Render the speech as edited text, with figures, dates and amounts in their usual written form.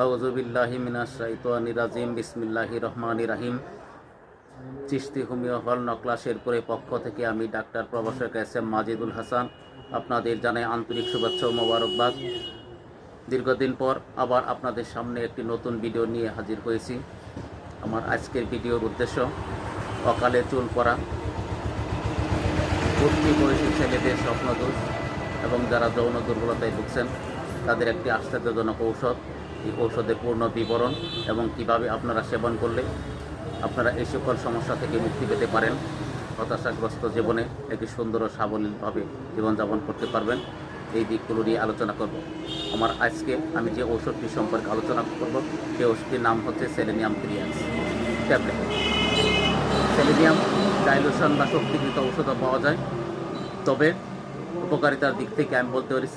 আউযু বিল্লাহি মিনাশ শাইতানির রাজিম। বিসমিল্লাহির রহমানির রহিম। চিশতি হোমিও হল নকলা শেরপুরের পক্ষ থেকে আমি ডাক্তার প্রভাষক এস.এম. মাজিদুল হাসান আপনাদের জানাই আন্তরিক শুভেচ্ছা ও মোবারকবাদ। দীর্ঘদিন পর আবার আপনাদের সামনে একটি নতুন ভিডিও নিয়ে হাজির হয়েছি। আমার আজকের ভিডিওর উদ্দেশ্য অকালে চুল পড়া, উঠতি বয়সী ছেলেদের স্বপ্নদোষ এবং যারা যৌন দুর্বলতায় ভুগছেন তাদের একটি আশ্চর্যজনক ঔষধ। এই ঔষধের পূর্ণ বিবরণ এবং কিভাবে আপনারা সেবন করলে আপনারা এই সকল সমস্যা থেকে মুক্তি পেতে পারেন, হতাশাগ্রস্ত জীবনে একটি সুন্দর ও সাবলীলভাবে জীবনযাপন করতে পারবেন, এই দিকগুলো নিয়ে আলোচনা করব। আমার আজকে আমি যে ঔষধটি সম্পর্কে আলোচনা করব সেই ওষুধটির নাম হচ্ছে সেলেনিয়াম ক্রিয়েন্স ট্যাবলেট। সেলেনিয়াম ডাইলুশন বা শক্তিকৃত ঔষধও পাওয়া যায়, তবে উপকারিতার দিক থেকে আমি বলতে পারি